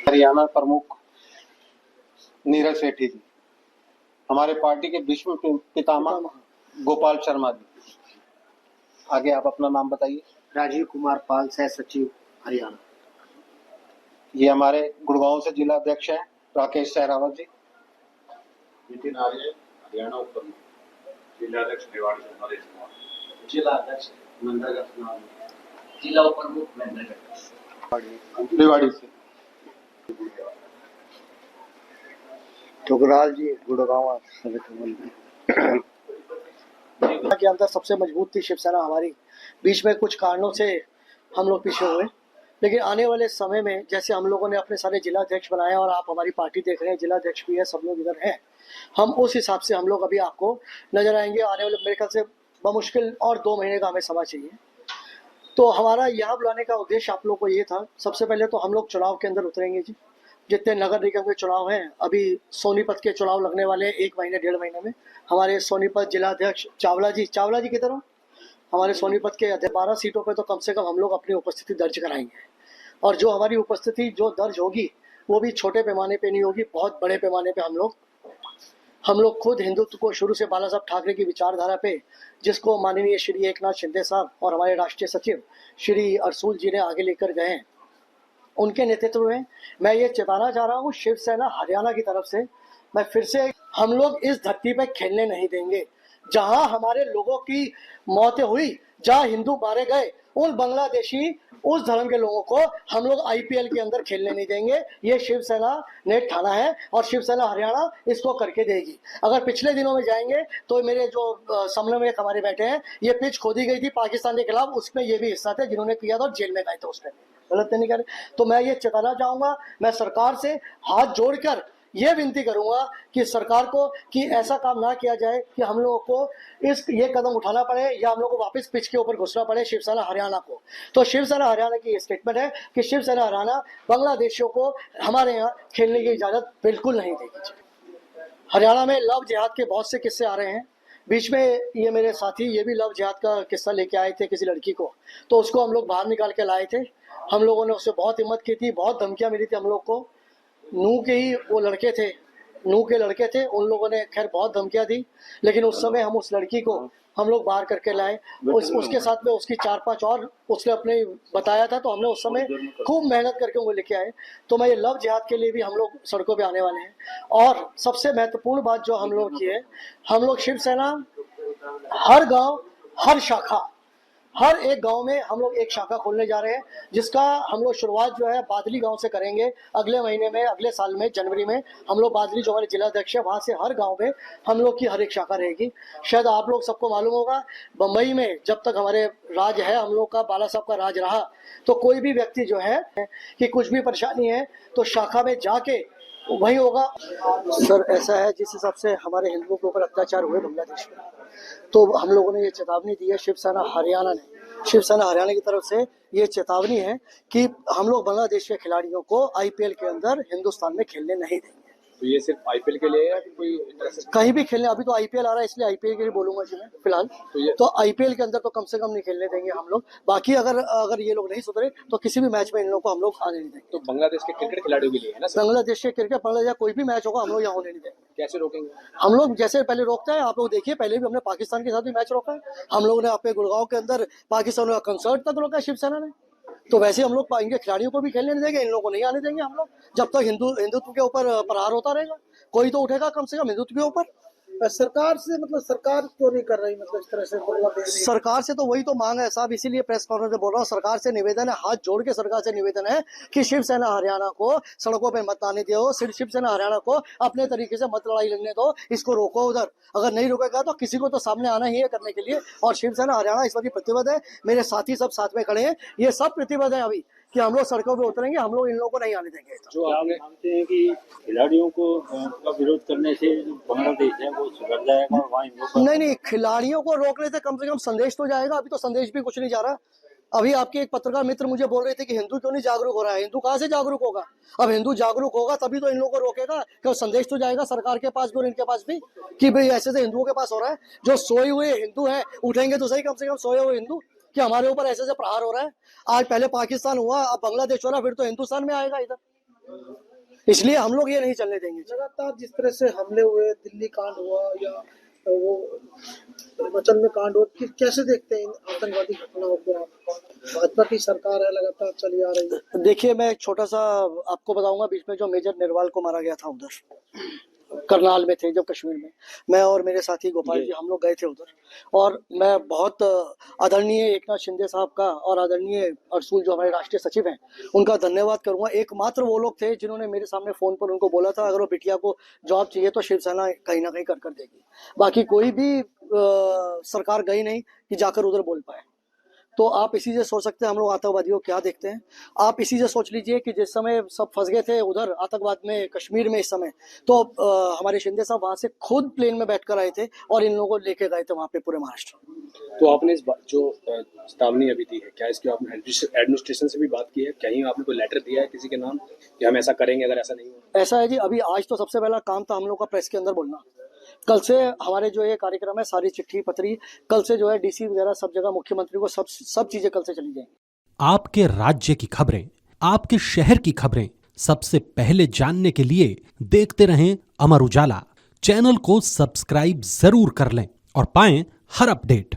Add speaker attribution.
Speaker 1: हरियाणा प्रमुख नीरज सेठी जी, हमारे पार्टी के विश्व पितामह गोपाल शर्मा जी। आगे आप अपना नाम बताइए।
Speaker 2: राजीव कुमार पाल, सह सचिव हरियाणा।
Speaker 1: ये हमारे गुड़गांव से जिला अध्यक्ष हैं राकेश सहरावत जी।
Speaker 3: नितिन आर्य, हरियाणा उप प्रमुख, जिला अध्यक्ष रेवाड़ी से नरेश कुमार,
Speaker 2: जिला अध्यक्ष नंदनगढ़ चुनाव, जिला उप प्रमुख नंदनगढ़
Speaker 1: रेवाड़ी से।
Speaker 2: ठुकराल जी, गुड़गांव के अंदर सबसे मजबूत थी शिवसेना हमारी। बीच में कुछ कारणों से हम लोग पीछे हुए, लेकिन आने वाले समय में जैसे हम लोगों ने अपने सारे जिला अध्यक्ष बनाए और आप हमारी पार्टी देख रहे हैं, जिला अध्यक्ष भी है, सब लोग इधर हैं, हम उस हिसाब से हम लोग अभी आपको नजर आएंगे। आने वाले मेरे ख्याल से बमुश्किल और 2 महीने का हमें समय चाहिए। तो हमारा यहाँ बुलाने का उद्देश्य आप लोग को ये था, सबसे पहले तो हम लोग चुनाव के अंदर उतरेंगे जी। जितने नगर निगम के चुनाव हैं, अभी सोनीपत के चुनाव लगने वाले हैं 1 महीने 1.5 महीने में। हमारे सोनीपत जिला अध्यक्ष चावला जी किधर हो? हमारे सोनीपत के 12 सीटों पे तो कम से कम हम लोग अपनी उपस्थिति दर्ज कराएंगे, और जो हमारी उपस्थिति जो दर्ज होगी वो भी छोटे पैमाने पे नहीं होगी, बहुत बड़े पैमाने पे हम लोग खुद हिंदुत्व को शुरू से बाला साहब ठाकरे की विचारधारा पे, जिसको माननीय श्री एकनाथ शिंदे साहब और हमारे राष्ट्रीय सचिव श्री अरसूल जी ने आगे लेकर गए हैं, उनके नेतृत्व में मैं ये चेताना चाह रहा हूँ शिवसेना हरियाणा की तरफ से, मैं फिर से, हम लोग इस धरती पे खेलने नहीं देंगे। जहां हमारे लोगों की मौतें हुई, जहां हिंदू मारे गए, उन बांग्लादेशी उस धर्म के लोगों को हम लोग आईपीएल के अंदर खेलने नहीं देंगे। ये शिवसेना ने ठाना है और शिवसेना हरियाणा इसको करके देगी। अगर पिछले दिनों में जाएंगे तो मेरे जो समन्वयक हमारे बैठे हैं, ये पिच खोदी गई थी पाकिस्तान के खिलाफ, उसमें ये भी हिस्सा थे जिन्होंने किया था और जेल में गए थे, उसमें गलत नहीं करे। तो मैं ये चेताना चाहूंगा, मैं सरकार से हाथ जोड़कर ये विनती करूंगा कि सरकार को कि ऐसा काम ना किया जाए कि हम लोगों को ये कदम उठाना पड़े या हम लोग को वापस पिच के ऊपर घुसना पड़े शिवसेना हरियाणा को। तो शिवसेना हरियाणा की स्टेटमेंट है कि शिवसेना हरियाणा बांग्लादेशियों को हमारे यहाँ खेलने की इजाजत बिल्कुल नहीं देगी। हरियाणा में लव जिहाद के बहुत से किस्से आ रहे हैं। बीच में ये मेरे साथी ये भी लव जिहाद का किस्सा लेके आए थे किसी लड़की को, तो उसको हम लोग बाहर निकाल के लाए थे। हम लोगों ने उससे बहुत हिम्मत की थी, बहुत धमकियां मिली थी हम लोग को। नूह के ही वो लड़के थे, नूह के लड़के थे, उन लोगों ने खैर बहुत धमकियां दी, लेकिन उस समय हम उस लड़की को हम लोग बाहर करके लाए। उसके साथ में उसकी 4-5 और उसने अपने बताया था, तो हमने उस समय खूब मेहनत करके उनको लेके आए। तो मैं ये लव जिहाद के लिए भी हम लोग सड़कों पे आने वाले हैं। और सबसे महत्वपूर्ण बात जो हम लोग की है, हम लोग शिवसेना हर गांव, हर शाखा, हर एक गांव में हम लोग एक शाखा खोलने जा रहे हैं, जिसका हम लोग शुरुआत जो है बादली गांव से करेंगे। अगले महीने में, अगले साल में जनवरी में हम लोग बादली जो हमारे जिला अध्यक्ष है, वहां से हर गांव में हम लोग की हर एक शाखा रहेगी। शायद आप लोग सबको मालूम होगा, बम्बई में जब तक हमारे राज है, हम लोग का बाला साहब का राज रहा, तो कोई भी व्यक्ति जो है कि कुछ भी परेशानी है तो शाखा में जाके वही होगा। सर ऐसा है, जिस हिसाब से हमारे हिंदुओं के ऊपर अत्याचार हुए बांग्लादेश में, तो हम लोगों ने ये चेतावनी दी है, शिवसेना हरियाणा की तरफ से ये चेतावनी है कि हम लोग बांग्लादेश के खिलाड़ियों को आईपीएल के अंदर हिंदुस्तान में खेलने नहीं देंगे।
Speaker 3: तो ये सिर्फ आईपीएल के लिए है या कोई
Speaker 2: कहीं भी खेलने? अभी तो आईपीएल आ रहा है, इसलिए आईपीएल के लिए बोलूंगा जी मैं फिलहाल। तो आईपीएल के अंदर तो कम से कम नहीं खेलने देंगे हम लोग। बाकी अगर ये लोग नहीं सुधरे तो किसी भी मैच में इन लोगों को हम लोग आने नहीं देंगे।
Speaker 3: तो बांग्लादेश के क्रिकेट खिलाड़ियों के लिए है ना?
Speaker 2: बांग्लादेश के क्रिकेट, बांग्लादेश कोई भी मैच होगा हम लोग यहाँ होने नहीं देंगे।
Speaker 3: कैसे रोकेंगे?
Speaker 2: हम लोग जैसे पहले रोकते हैं, आप लोग देखिए, पहले भी हमने पाकिस्तान के साथ भी मैच रोका है। हम लोग ने अपने गुड़गांव के अंदर पाकिस्तान का कंसर्ट तक रोका है शिवसेना ने। तो वैसे हम लोग इनके खिलाड़ियों को भी खेलने नहीं देंगे, इन लोगों को नहीं आने देंगे हम लोग, जब तक हिंदुत्व के ऊपर प्रहार होता रहेगा। कोई तो उठेगा कम से कम हिंदुत्व के ऊपर।
Speaker 4: सरकार से मतलब सरकार क्यों नहीं कर रही, मतलब इस तरह से?
Speaker 2: सरकार से तो वही तो मांग है साहब, इसीलिए प्रेस कॉन्फ्रेंस में बोल रहा हूँ। सरकार से निवेदन है, हाथ जोड़ के सरकार से निवेदन है कि शिवसेना हरियाणा को सड़कों पे मत आने दो, शिवसेना हरियाणा को अपने तरीके से मत लड़ाई लड़ने दो, इसको रोको उधर। अगर नहीं रोकेगा तो किसी को तो सामने आना ही है करने के लिए, और शिवसेना हरियाणा इस वक्त प्रतिबद्ध है। मेरे साथी सब साथ में खड़े हैं, ये सब प्रतिबद्ध है अभी कि हम लोग सड़कों पे उतरेंगे, हम लोग इन लोगों को नहीं आने देंगे।
Speaker 5: जो आप मानते हैं कि खिलाड़ियों को का विरोध करने से बांग्लादेश है वो सुधर जाएगा और वहाँ
Speaker 2: नहीं, खिलाड़ियों को रोकने से कम संदेश तो जाएगा। अभी तो संदेश भी कुछ नहीं जा रहा। अभी आपके एक पत्रकार मित्र मुझे बोल रहे थे कि हिंदू क्यों नहीं जागरूक हो रहा है। हिंदू कहाँ से जागरूक होगा? अब हिंदू जागरूक होगा तभी तो इन लोगों को रोकेगा, कि संदेश तो जाएगा सरकार के पास भी और इनके पास भी कि भाई ऐसे से हिंदुओं के पास हो रहा है। जो सोए हुए हिंदू हैं उठेंगे तो सही, कम से कम सोए हुए हिंदू, कि हमारे ऊपर ऐसे प्रहार हो रहा है। आज पहले पाकिस्तान हुआ, अब बांग्लादेश हो रहा, फिर तो हिंदुस्तान में आएगा इधर। इसलिए हम लोग ये नहीं चलने देंगे।
Speaker 4: लगातार जिस तरह से हमले हुए, दिल्ली कांड हुआ या वो हिमाचल में कांड हुआ, कैसे देखते हैं इन आतंकवादी घटनाओं को आप? भाजपा की सरकार है, लगातार चली आ रही है।
Speaker 2: देखिए, मैं एक छोटा सा आपको बताऊंगा, बीच में जो मेजर निर्वाल को मारा गया था उधर करनाल में थे, जब कश्मीर में, मैं और मेरे साथी गोपाल जी हम लोग गए थे उधर, और मैं बहुत आदरणीय एकनाथ शिंदे साहब का और आदरणीय अरसूल जो हमारे राष्ट्रीय सचिव हैं उनका धन्यवाद करूंगा। एकमात्र वो लोग थे जिन्होंने मेरे सामने फोन पर उनको बोला था अगर वो बिटिया को जॉब चाहिए तो शिवसेना कहीं ना कहीं कर देगी। बाकी कोई भी सरकार गई नहीं कि जाकर उधर बोल पाए। तो आप इसी से सोच सकते हैं हम लोग आतंकवादियों को क्या देखते हैं। आप इसी से सोच लीजिए कि जिस समय सब फंस गए थे उधर आतंकवाद में कश्मीर में, इस समय तो हमारे शिंदे साहब वहां से खुद प्लेन में बैठकर आए थे और इन लोगों को लेके गए थे वहां पे पूरे महाराष्ट्र।
Speaker 6: तो आपने इस बात जो चेतावनी अभी दी है, क्या इसकी आपने एडमिनिस्ट्रेशन से भी बात की है? कहीं आपने कोई लेटर दिया है किसी के नाम कि हम ऐसा करेंगे अगर ऐसा नहीं हुआ?
Speaker 2: ऐसा है जी, अभी आज तो सबसे पहला काम था हम लोग का प्रेस के अंदर बोलना। कल से हमारे जो ये कार्यक्रम है, सारी चिट्ठी पत्री कल से जो है डीसी वगैरह सब जगह मुख्यमंत्री को सब चीजें कल से चली जाएंगी।
Speaker 7: आपके राज्य की खबरें, आपके शहर की खबरें सबसे पहले जानने के लिए देखते रहें अमर उजाला। चैनल को सब्सक्राइब जरूर कर लें और पाएं हर अपडेट।